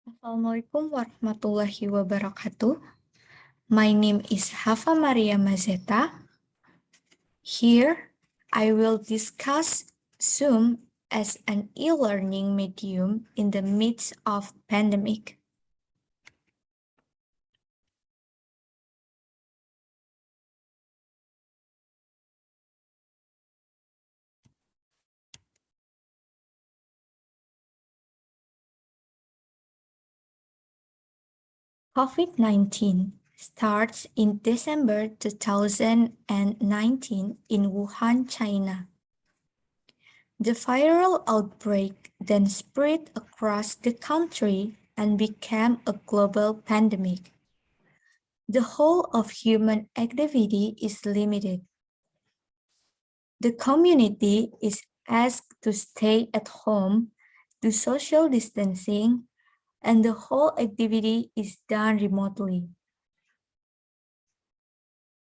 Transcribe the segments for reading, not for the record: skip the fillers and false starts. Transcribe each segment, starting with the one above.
Assalamualaikum warahmatullahi wabarakatuh. My name is Hava Maszetta. Here, I will discuss Zoom as an e-learning medium in the midst of pandemic. COVID-19 starts in December 2019 in Wuhan, China. The viral outbreak then spread across the country and became a global pandemic. The whole of human activity is limited. The community is asked to stay at home, do social distancing, and the whole activity is done remotely.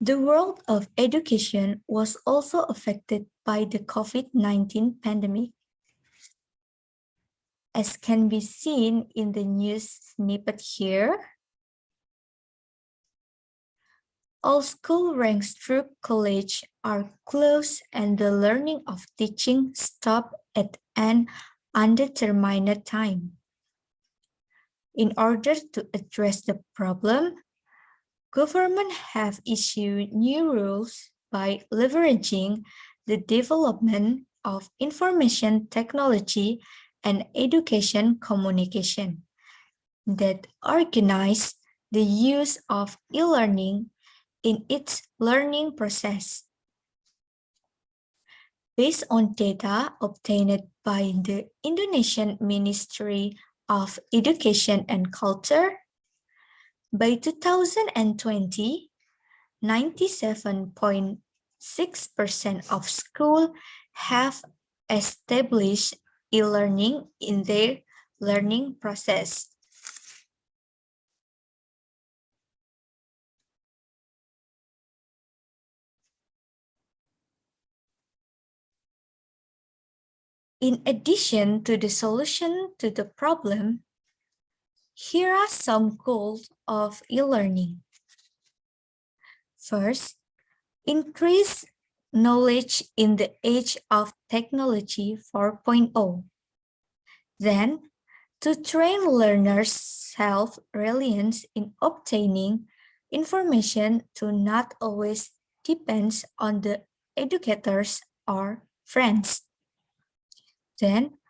The world of education was also affected by the COVID-19 pandemic. As can be seen in the news snippet here, all school ranks through college are closed and the learning of teaching stopped at an undetermined time. In order to address the problem, government have issued new rules by leveraging the development of information technology and education communication that organize the use of e-learning in its learning process. Based on data obtained by the Indonesian Ministry of Education and Culture, by 2020, 97.6% of schools have established e-learning in their learning process. In addition to the solution to the problem, here are some goals of e-learning. First, increase knowledge in the age of technology 4.0. Then, to train learners' self-reliance in obtaining information to not always depend on the educators or friends. Then,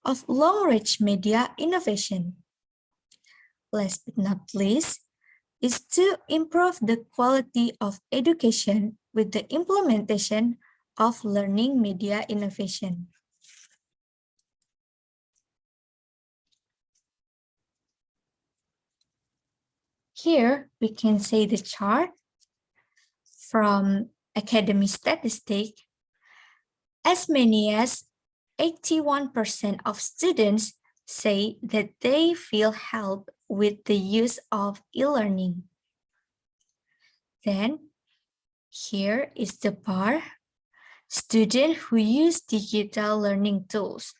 of long-range media innovation. Last but not least, is to improve the quality of education with the implementation of learning media innovation. Here, we can see the chart from academic statistics. As many as 81% of students say that they feel help with the use of e-learning. Then, here is the bar, students who use digital learning tools.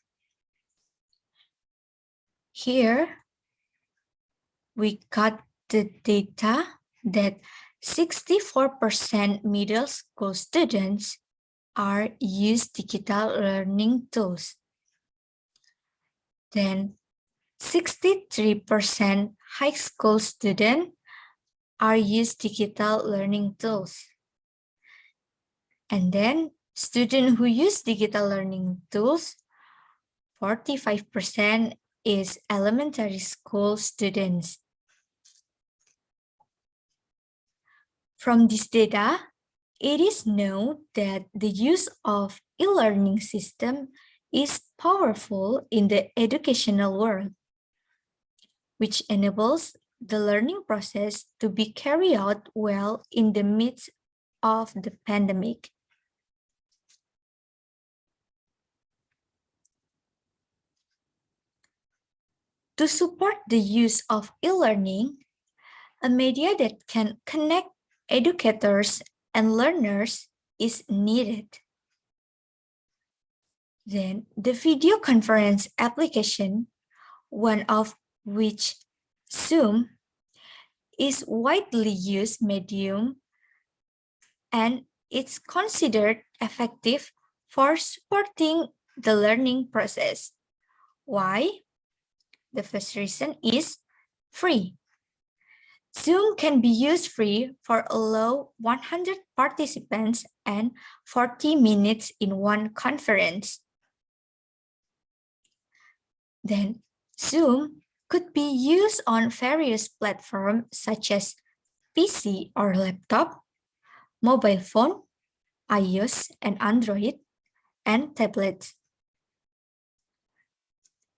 Here, we got the data that 64% middle school students are use digital learning tools. Then 63% high school students are use digital learning tools. And then students who use digital learning tools, 45% is elementary school students. From this data, it is known that the use of e-learning system is powerful in the educational world, which enables the learning process to be carried out well in the midst of the pandemic. To support the use of e-learning, a media that can connect educators and learners is needed. Then the video conference application, one of which Zoom is widely used medium and it's considered effective for supporting the learning process. Why? The first reason is free. Zoom can be used free for allow 100 participants and 40 minutes in one conference. Then Zoom could be used on various platforms such as PC or laptop, mobile phone, iOS and Android, and tablets.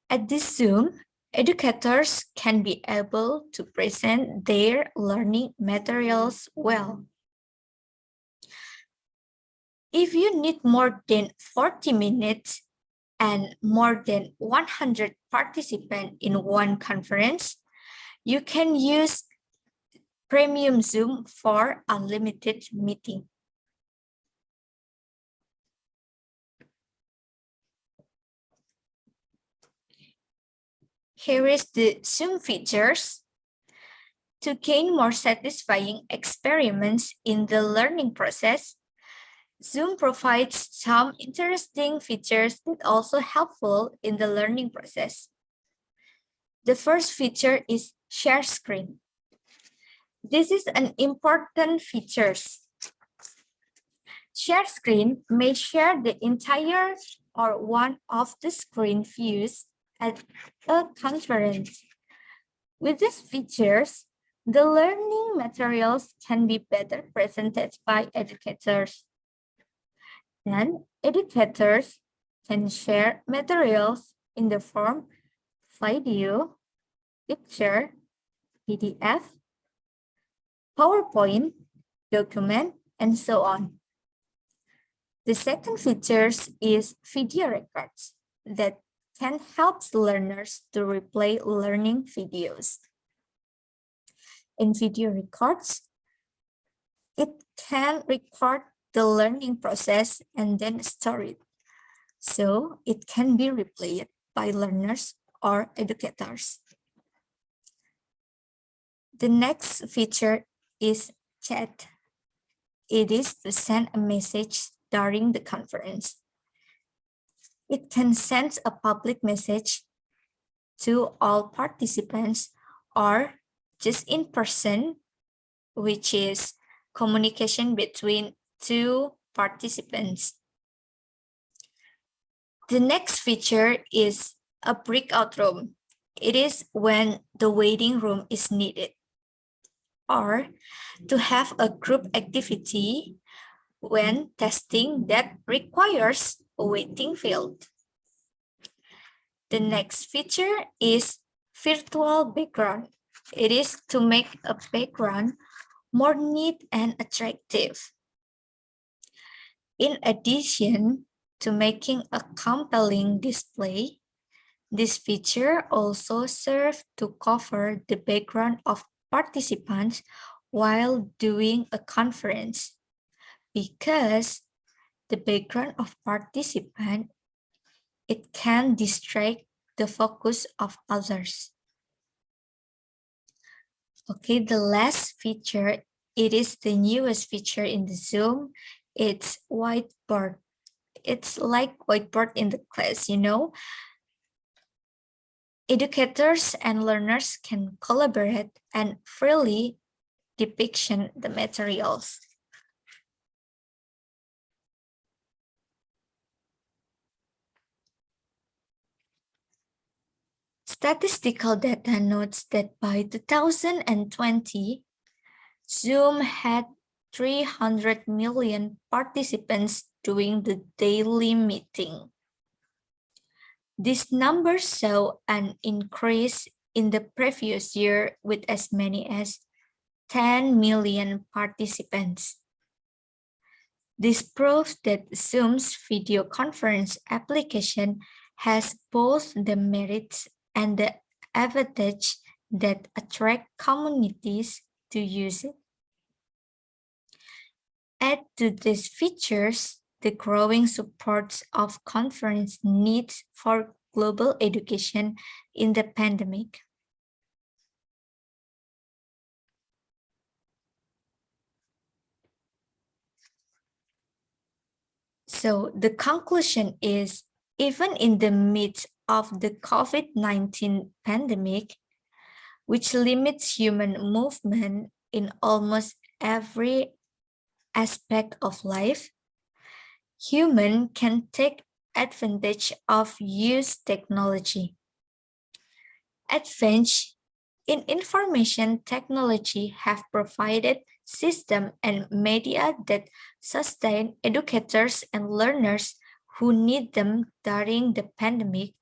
At this Zoom, educators can be able to present their learning materials well. If you need more than 40 minutes and more than 100 participants in one conference, you can use Premium Zoom for unlimited meeting. Here is the Zoom features. To gain more satisfying experiments in the learning process, Zoom provides some interesting features that are also helpful in the learning process. The first feature is share screen. This is an important feature. Share screen may share the entire or one of the screen views at a conference. With these features, the learning materials can be better presented by educators. Then, educators can share materials in the form video, picture, PDF, PowerPoint, document, and so on. The second feature is video records that can help learners to replay learning videos. In video records, it can record the learning process and then store it. So it can be replayed by learners or educators. The next feature is chat. It is to send a message during the conference. It can send a public message to all participants or just in person, which is communication between two participants. The next feature is a breakout room. It is when the waiting room is needed, or to have a group activity when testing that requires a waiting field. The next feature is virtual background. It is to make a background more neat and attractive. In addition to making a compelling display, this feature also serves to cover the background of participants while doing a conference, because the background of participant, it can distract the focus of others. Okay, the last feature, it is the newest feature in the Zoom. It's whiteboard. It's like whiteboard in the class, you know. Educators and learners can collaborate and freely depiction the materials. Statistical data notes that by 2020, Zoom had 300 million participants doing the daily meeting. These numbers show an increase in the previous year with as many as 10 million participants. This proves that Zoom's video conference application has both the merits and the advantage that attract communities to use it. Add to these features the growing support of conference needs for global education in the pandemic. So the conclusion is, even in the midst of the COVID-19 pandemic, which limits human movement in almost every aspect of life, human can take advantage of use technology. Advantage in information technology have provided system and media that sustain educators and learners who need them during the pandemic,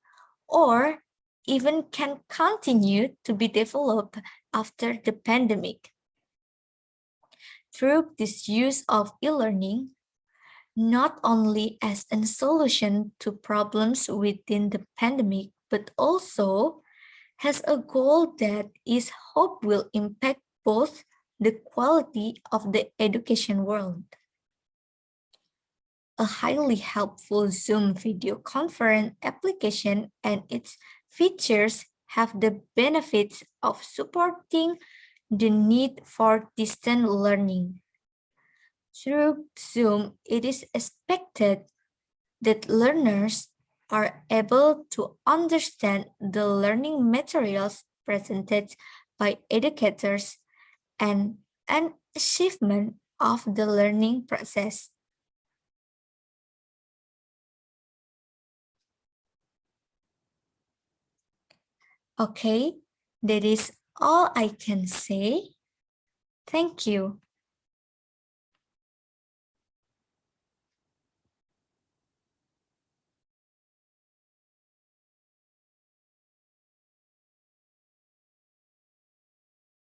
or even can continue to be developed after the pandemic. Through this use of e-learning, not only as a solution to problems within the pandemic, but also has a goal that is hope will impact both the quality of the education world. A highly helpful Zoom video conference application and its features have the benefits of supporting the need for distant learning. Through Zoom, it is expected that learners are able to understand the learning materials presented by educators and an achievement of the learning process. Okay, that is all I can say. Thank you.